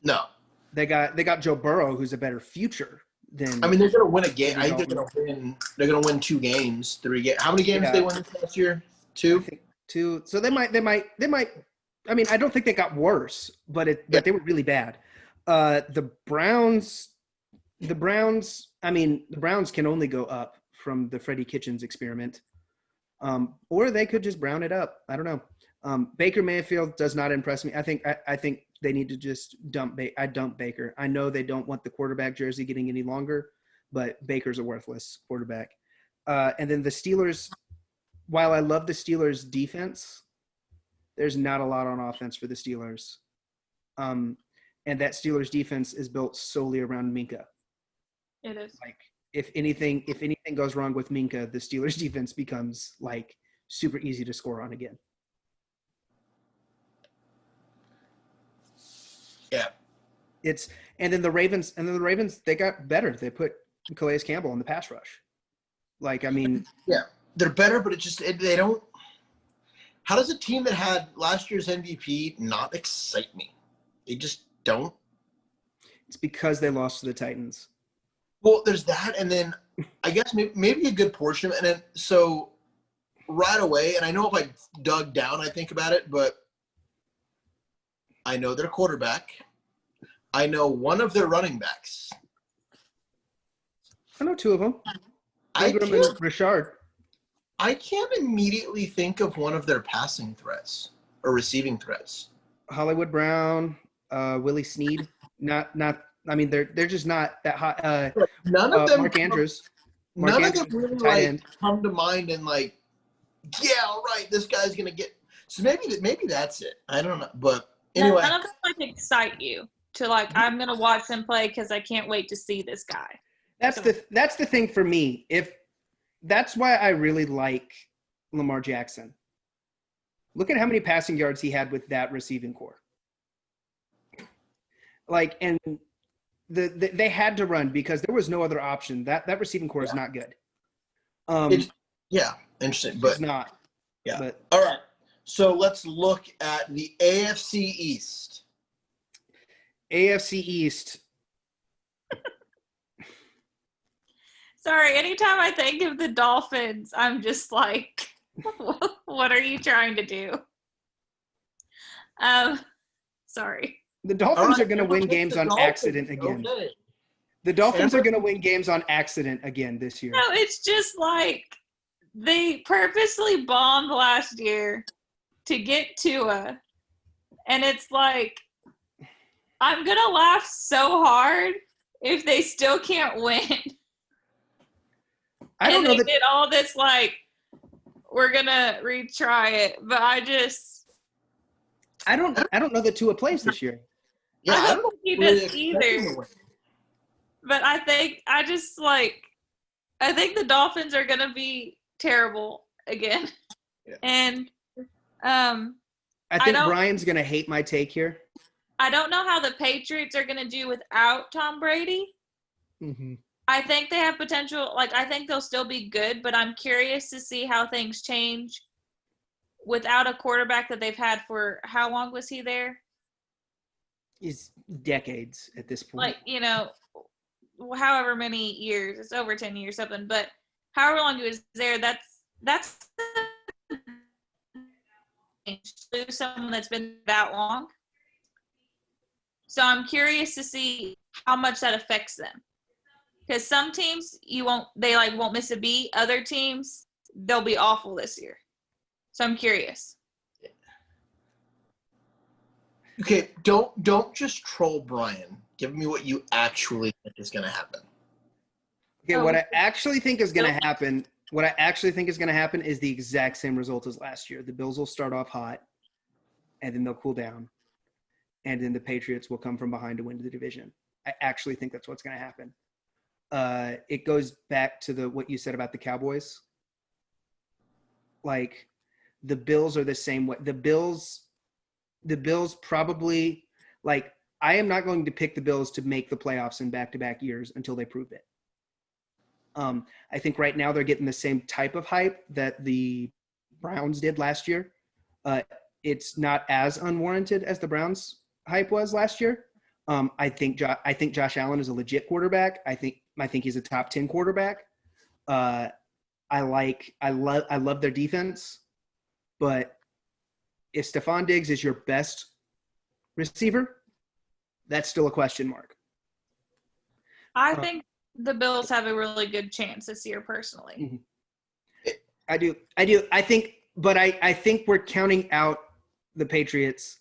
No, they got Joe Burrow, who's a better future than. I mean, they're going to win a game. I think they're going to win 2 games, 3 games. How many games did they win last year? 2. I think 2. So they might. I mean, I don't think they got worse, but they were really bad. The Browns. I mean, the Browns can only go up from the Freddie Kitchens experiment, or they could just brown it up. I don't know. Baker Mayfield does not impress me. I think they need to just dump Baker. I know they don't want the quarterback jersey getting any longer, but Baker's a worthless quarterback. And then the Steelers, while I love the Steelers defense, there's not a lot on offense for the Steelers. And that Steelers defense is built solely around Minka. It is. if anything goes wrong with Minka, the Steelers defense becomes like super easy to score on again. Yeah. And then the Ravens, they got better. They put Calais Campbell in the pass rush. Like, I mean, yeah, they're better, but they don't. How does a team that had last year's MVP not excite me? They just don't. it's because they lost to the Titans. Well, there's that, and then I guess maybe a good portion, and then so right away, and I know if I dug down, I think about it, but I know their quarterback. I know one of their running backs. I know two of them. Ingram and Richard. I can't immediately think of one of their passing threats or receiving threats. Hollywood Brown, Willie Snead. Not. I mean, they're just not that hot. None of them. Mark Andrews. None of them really end. come to mind and yeah, all right, this guy's gonna get. So maybe that's it. I don't know, but anyway, none of them excite you to I'm gonna watch him play because I can't wait to see this guy. That's the thing for me. That's why I really like Lamar Jackson. Look at how many passing yards he had with that receiving core. And they had to run because there was no other option. That receiving core is not good. Yeah, interesting, but it's not. Yeah. But, all right. So let's look at the AFC East. AFC East. Sorry, anytime I think of the Dolphins, I'm just like, what are you trying to do? Sorry. The Dolphins are going to win games on accident again. Okay. The Dolphins are going to win games on accident again this year. No, it's just they purposely bombed last year to get Tua. And it's I'm going to laugh so hard if they still can't win. I don't know that did all this we're going to retry it. But I don't know that Tua plays this year. Yeah, I don't think he does really either. But I think I think the Dolphins are going to be terrible again. Yeah. And I think Brian's going to hate my take here. I don't know how the Patriots are going to do without Tom Brady. Mm-hmm. I think they have potential. I think they'll still be good, but I'm curious to see how things change without a quarterback that they've had for how long was he there? He's decades at this point. However many years. It's over 10 years, something. But however long he was there, that's lose someone that's been that long. So I'm curious to see how much that affects them. Because some teams won't miss a beat. Other teams, they'll be awful this year. So I'm curious. Okay, don't just troll Brian. Give me what you actually think is going to happen. Okay, what I actually think is going to happen. What I actually think is going to happen is the exact same result as last year. The Bills will start off hot, and then they'll cool down, and then the Patriots will come from behind to win the division. I actually think that's what's going to happen. It goes back to what you said about the Cowboys. The Bills are the same way. The Bills probably I am not going to pick the Bills to make the playoffs in back-to-back years until they prove it. I think right now they're getting the same type of hype that the Browns did last year. It's not as unwarranted as the Browns hype was last year. I think Josh Allen is a legit quarterback. I think he's a top 10 quarterback. I love their defense, but if Stephon Diggs is your best receiver, that's still a question mark. I think the Bills have a really good chance this year, personally. I do. I think we're counting out the Patriots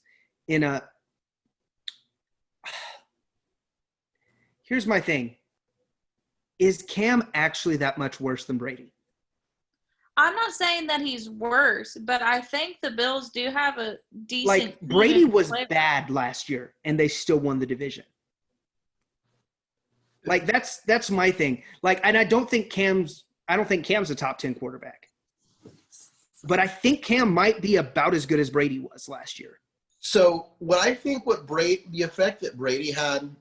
in a. Here's my thing. Is Cam actually that much worse than Brady? I'm not saying that he's worse, but I think the Bills do have a decent. Brady was bad last year, and they still won the division. Like that's my thing. Like, and I don't think Cam's a top 10 quarterback, but I think Cam might be about as good as Brady was last year. So the effect that Brady had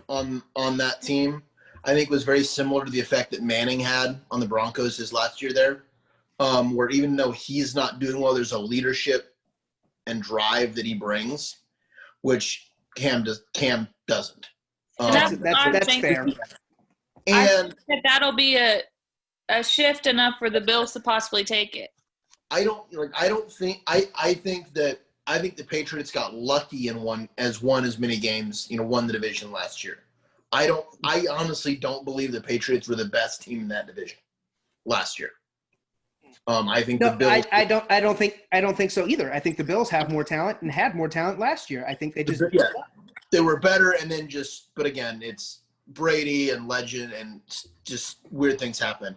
on that team, I think was very similar to the effect that Manning had on the Broncos his last year there, where even though he's not doing well, there's a leadership and drive that he brings, which Cam doesn't. That's fair. And that'll be a shift enough for the Bills to possibly take it. I think the Patriots got lucky and won as many games, won the division last year. I honestly don't believe the Patriots were the best team in that division last year. I think the Bills. I don't think so either. I think the Bills have more talent and had more talent last year. I think they just they were better, and then but again, it's Brady and legend, and just weird things happen.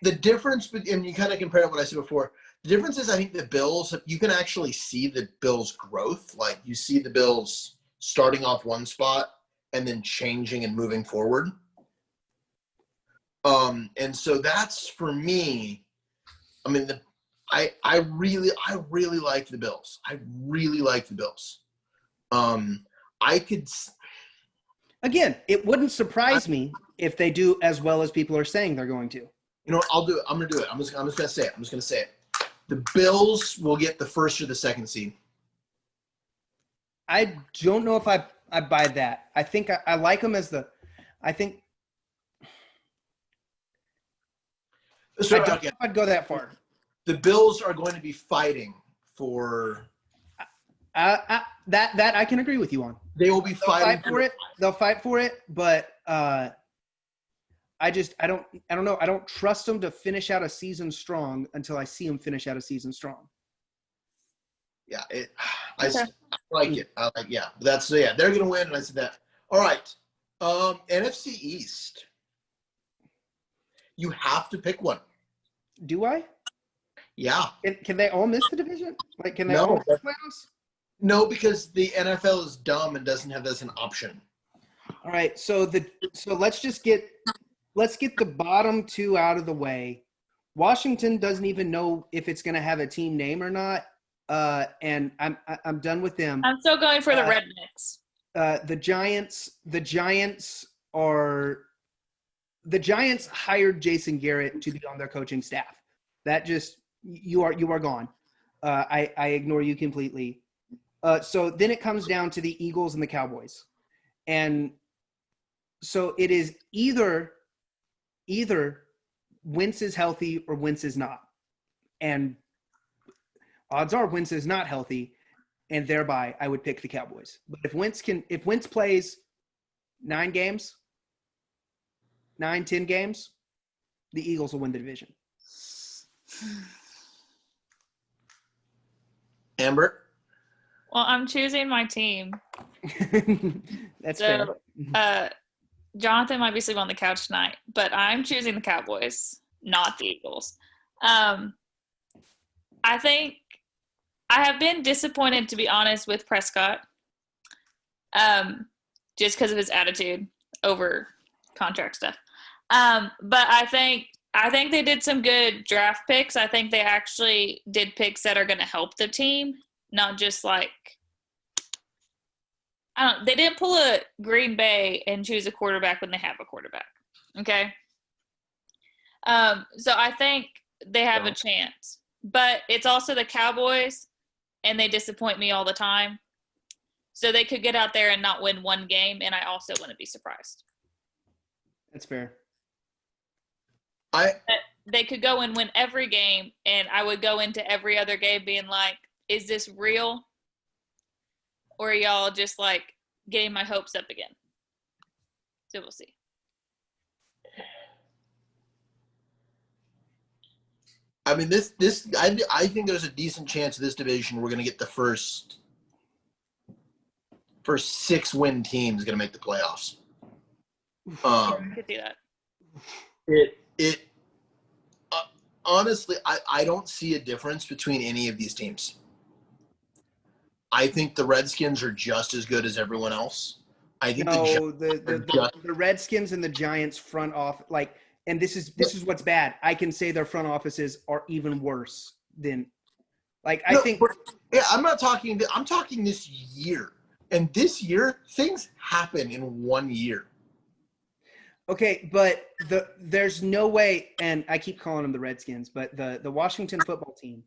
The difference, and you kind of compare what I said before. The difference is, I think the Bills, you can actually see the Bills' growth. Like, you see the Bills starting off one spot and then changing and moving forward. And so that's, for me, I mean, I really like the Bills. I really like the Bills. Again, it wouldn't surprise me if they do as well as people are saying they're going to. You know what? I'll do it. I'm going to do it. I'm just going to say it. The Bills will get the first or the second seed. I don't know if I buy that. I think I like them as the – I think – I don't know if I'd go that far. The Bills are going to be fighting for that I can agree with you on. They will be fighting for it. They'll fight for it, but I don't know. I don't trust them to finish out a season strong until I see them finish out a season strong. Yeah, I like it. They're going to win, and I said that. All right, NFC East. You have to pick one. Do I? Yeah. Can they all miss the division? Like, can they all miss playoffs? No, because the NFL is dumb and doesn't have this as an option. All right, so let's get the bottom two out of the way. Washington doesn't even know if it's going to have a team name or not, and I'm done with them. I'm still going for the Rednecks. The Giants hired Jason Garrett to be on their coaching staff. That just you are gone. I ignore you completely. So then it comes down to the Eagles and the Cowboys, and so it is either Wentz is healthy or Wentz is not, and odds are Wentz is not healthy, and thereby I would pick the Cowboys. But if Wentz plays 10 games, the Eagles will win the division. Well, Amber? I'm choosing my team. That's fair. Jonathan might be sleeping on the couch tonight, but I'm choosing the Cowboys, not the Eagles. I think I have been disappointed, to be honest, with Prescott, just because of his attitude over contract stuff. But I think they did some good draft picks. I think they actually did picks that are going to help the team, not just like they didn't pull a Green Bay and choose a quarterback when they have a quarterback. Okay. So I think they have a chance, but it's also the Cowboys, and they disappoint me all the time. So they could get out there and not win one game, and I also wouldn't be surprised. That's fair. They could go and win every game, and I would go into every other game being like, is this real? Or are y'all just like getting my hopes up again? So we'll see. I mean, I think there's a decent chance of this division we're going to get the first 6-win team is going to make the playoffs. I could do that. Honestly, I don't see a difference between any of these teams. I think the Redskins are just as good as everyone else. I think No, are just the Redskins and the Giants front off and this is what's bad. I can say their front offices are even worse than I think. Yeah, I'm not talking. I'm talking this year, and this year things happen in 1 year. Okay, but there's no way, and I keep calling them the Redskins, but the Washington football team,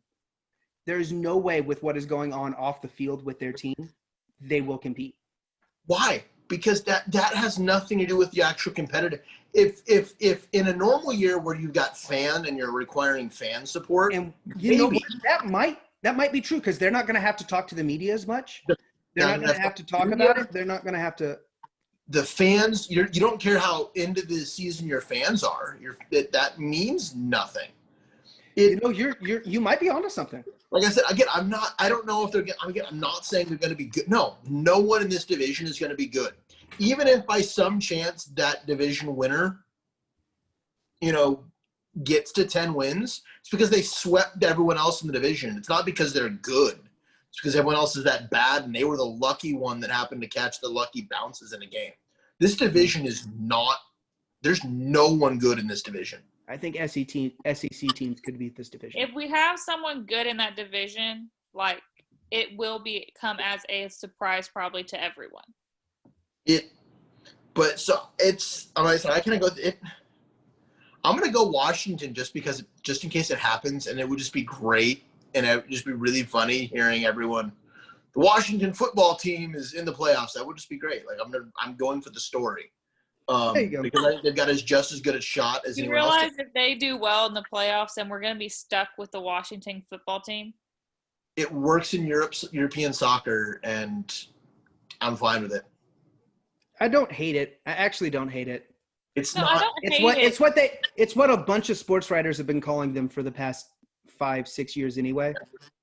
there's no way with what is going on off the field with their team, they will compete. Why? Because that has nothing to do with the actual competitive. If in a normal year where you've got fan and you're requiring fan support, and you know what, that might be true because they're not going to have to talk to the media as much. They're not going to have to talk about it. They're not going to have to. The fans, you don't care how into the season your fans are. That means nothing. You might be onto something. Like I said, again, I don't know if they're. Again, I'm not saying they're going to be good. No one in this division is going to be good. Even if by some chance that division winner, gets to 10 wins, it's because they swept everyone else in the division. It's not because they're good. It's because everyone else is that bad, and they were the lucky one that happened to catch the lucky bounces in a game. This division is not – there's no one good in this division. I think SEC teams could beat this division. If we have someone good in that division, it will come as a surprise probably to everyone. I kind of go – I'm going to go Washington just in case it happens, and it would just be great, and it would just be really funny hearing everyone. The Washington football team is in the playoffs. That would just be great. I'm going for the story, there you go. because I think they've got just as good a shot as anyone else. You realize if they do well in the playoffs, then we're going to be stuck with the Washington football team. It works in European soccer, and I'm fine with it. I don't hate it. I actually don't hate it. It's what a bunch of sports writers have been calling them for the past 5-6 years anyway.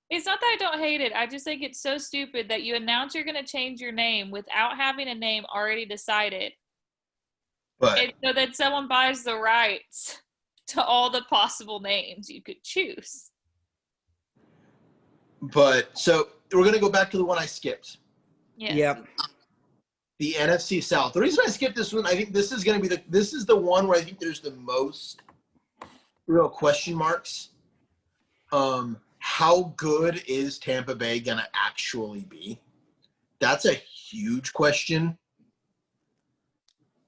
It's not that I don't hate it. I just think it's so stupid that you announce you're going to change your name without having a name already decided. And so that someone buys the rights to all the possible names you could choose. But so we're going to go back to the one I skipped. Yes. Yep. The NFC South. The reason I skipped this one, I think this is going to be this is the one where I think there's the most real question marks. How good is Tampa Bay going to actually be? That's a huge question.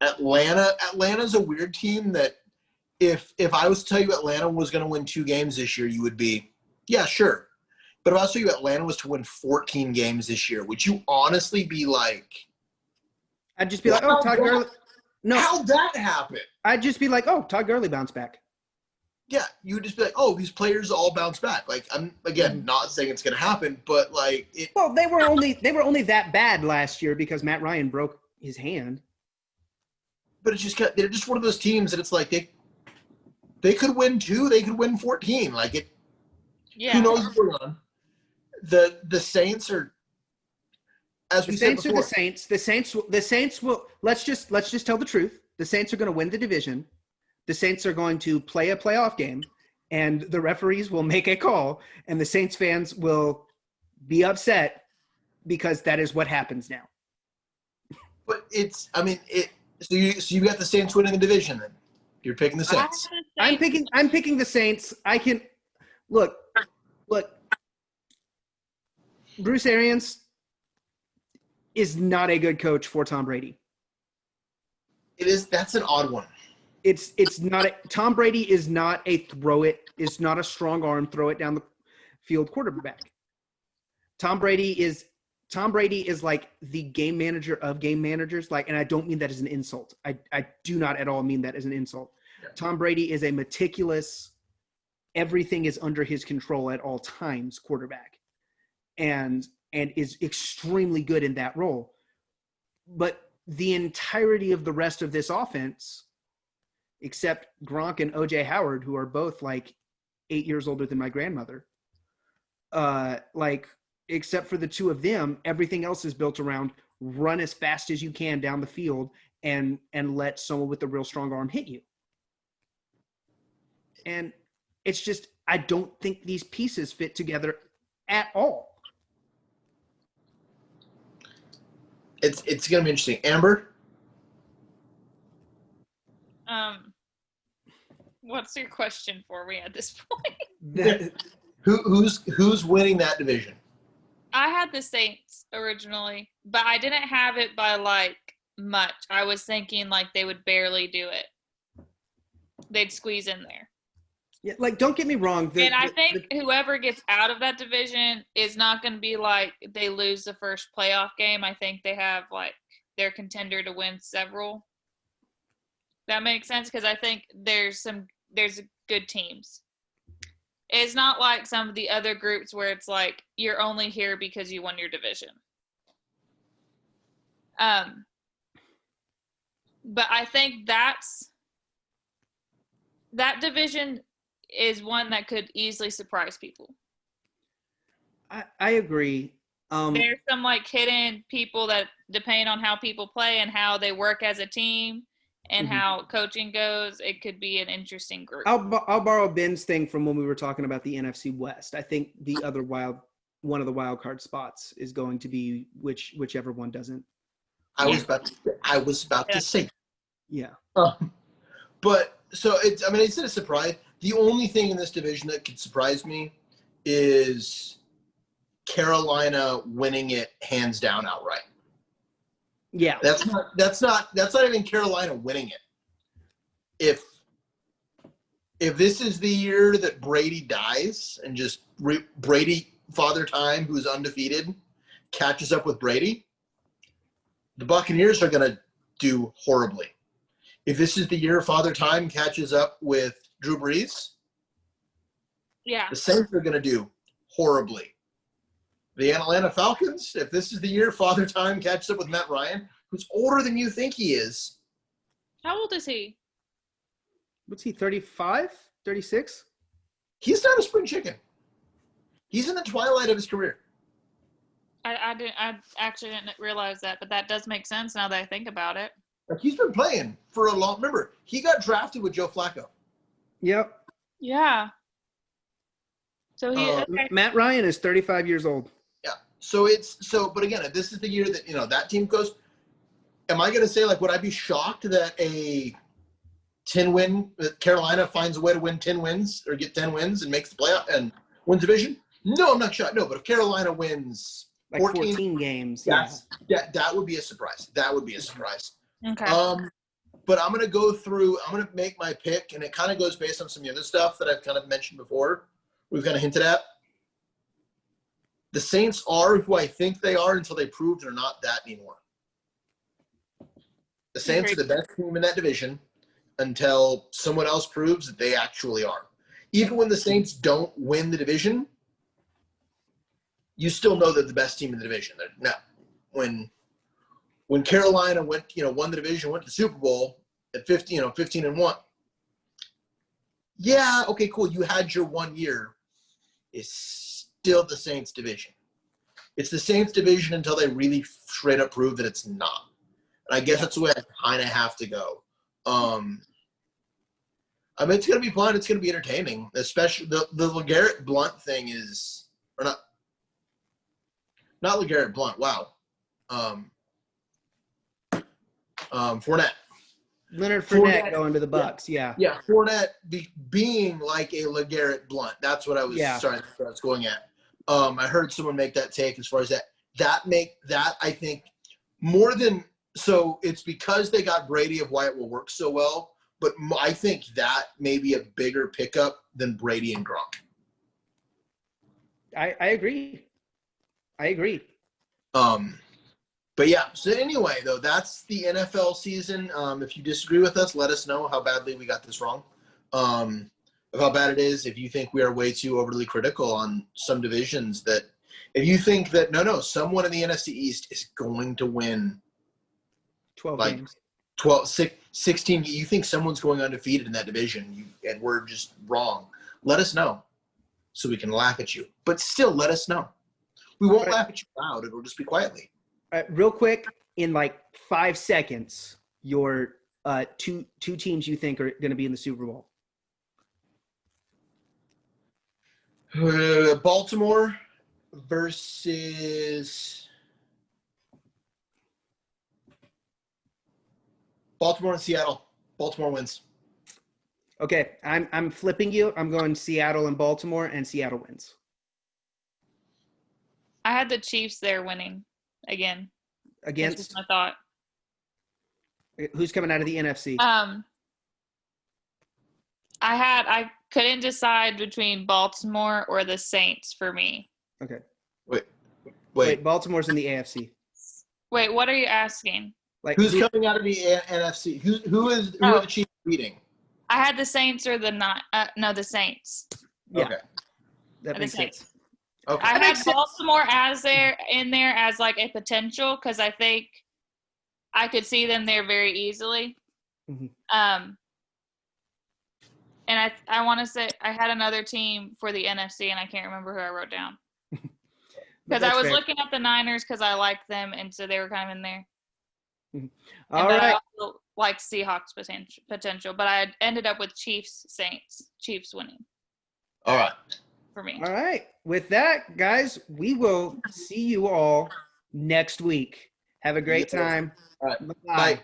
Atlanta's a weird team that if I was to tell you Atlanta was going to win 2 games this year, you would be, yeah, sure. But if I was to tell you Atlanta was to win 14 games this year, would you honestly be like, I'd just be like, oh, Todd Gurley. No. How'd that happen? I'd just be like, oh, Todd Gurley bounced back. Yeah, you would just be like, oh, these players all bounce back. I'm again not saying it's going to happen, but well, they were only that bad last year because Matt Ryan broke his hand. But it's just they're just one of those teams that it's like they could win 2, they could win 14. Yeah. Who knows what's going on? The Saints are. As we said before, the Saints will. Let's just tell the truth. The Saints are going to win the division. The Saints are going to play a playoff game, and the referees will make a call, and the Saints fans will be upset because that is what happens now. But So you got the Saints winning the division. Then you're picking the Saints. I'm picking the Saints. I can look. Bruce Arians is not a good coach for Tom Brady. That's an odd one. It's not Tom Brady is not a is not a strong arm, throw it down the field quarterback. Tom Brady is like the game manager of game managers. And I don't mean that as an insult. I do not at all mean that as an insult. Yeah. Tom Brady is a meticulous, everything is under his control at all times quarterback, and is extremely good in that role. But the entirety of the rest of this offense, except Gronk and OJ Howard, who are both 8 years older than my grandmother, except for the 2 of them, everything else is built around run as fast as you can down the field and let someone with a real strong arm hit you. And it's just, I don't think these pieces fit together at all. it's going to be interesting. Amber, What's your question for me at this point? who's winning that division? I had the Saints originally, but I didn't have it by like much. I was thinking like they would barely do it. They'd squeeze in there. Yeah, like don't get me wrong. And I think whoever gets out of that division is not going to be like they lose the first playoff game. I think they have like their contender to win several. That makes sense because I think there's good teams. It's not like some of the other groups where it's like you're only here because you won your division. But I think that division is one that could easily surprise people. I agree. There's some like hidden people that depending on how people play and how they work as a team and how coaching goes, it could be an interesting group. I'll borrow Ben's thing from when we were talking about the NFC West. I think the other one of the wild card spots is going to be whichever one doesn't. I was about to say. Yeah. But so it's a surprise. The only thing in this division that could surprise me is Carolina winning it hands down outright. Yeah. That's not even Carolina winning it. If this is the year that Brady dies and just Brady Father Time, who's undefeated, catches up with Brady, the Buccaneers are going to do horribly. If this is the year Father Time catches up with Drew Brees, yeah, the Saints are going to do horribly. The Atlanta Falcons, if this is the year Father Time catches up with Matt Ryan, who's older than you think he is. How old is he? What's he, 35, 36? He's not a spring chicken. He's in the twilight of his career. I actually didn't realize that, but that does make sense now that I think about it. Like he's been playing for a long. Remember, he got drafted with Joe Flacco. Yep. Yeah. So okay. Matt Ryan is 35 years old. Yeah. But again, if this is the year that that team goes, am I going to say would I be shocked that a 10-win Carolina finds a way to win 10 wins or get 10 wins and makes the playoff and wins division? No, I'm not shocked. No, but if Carolina wins 14 games, that would be a surprise. That would be a surprise. Okay. But I'm going to go through. I'm going to make my pick, and it kind of goes based on some of the other stuff that I've kind of mentioned before. We've kind of hinted at. The Saints are who I think they are until they prove they're not that anymore. The Saints are the best team in that division until someone else proves that they actually are. Even when the Saints don't win the division, you still know they're the best team in the division. Now, when Carolina won the division, went to the Super Bowl at 15-1. Yeah, okay, cool. You had your 1 year. It's still the Saints division. It's the Saints division until they really straight up prove that it's not. And I guess that's the way I kind of have to go. It's going to be fun. It's going to be entertaining, especially the LeGarrette Blount thing is, or not LeGarrette Blount. Wow. Fournette. Leonard Fournette going to the Bucs. Yeah. Fournette being like a LeGarrette Blount. That's what I was going at. I heard someone make that take as far as that. I think more than so. It's because they got Brady of why it will work so well. But I think that may be a bigger pickup than Brady and Gronk. I agree. But yeah, so anyway, though, that's the NFL season. If you disagree with us, let us know how badly we got this wrong. Of how bad it is. If you think we are way too overly critical on some divisions, if you think that someone in the NFC East is going to win 12 games. 16, you think someone's going undefeated in that division, and we're just wrong. Let us know so we can laugh at you. But still, let us know. We won't laugh at you loud. It'll just be quietly. All right, real quick, in 5 seconds, your two teams you think are going to be in the Super Bowl. Baltimore versus Baltimore and Seattle. Baltimore wins. Okay, I'm flipping you. I'm going Seattle and Baltimore, and Seattle wins. I had the Chiefs there winning again. That's Against just my thought. who's coming out of the NFC? I couldn't decide between Baltimore or the Saints for me. Okay. Wait. Baltimore's in the AFC. Wait, what are you asking? Like Who's coming out of the NFC? Who are the Chiefs beating? I had the Saints or the the Saints. Yeah, Okay. that makes Saints. sense. Okay. I That had makes sense. Baltimore in there as like a potential because I think I could see them there very easily. Mhm. And I want to say I had another team for the NFC, and I can't remember who I wrote down. But Because I that's was fair. looking at the Niners because I liked them, and so they were kind of in there. All But right. I also like Seahawks potential, but I ended up with Chiefs winning All right. for me. All right. With that, guys, we will see you all next week. Have a great Yeah. time. All right. Bye. Bye.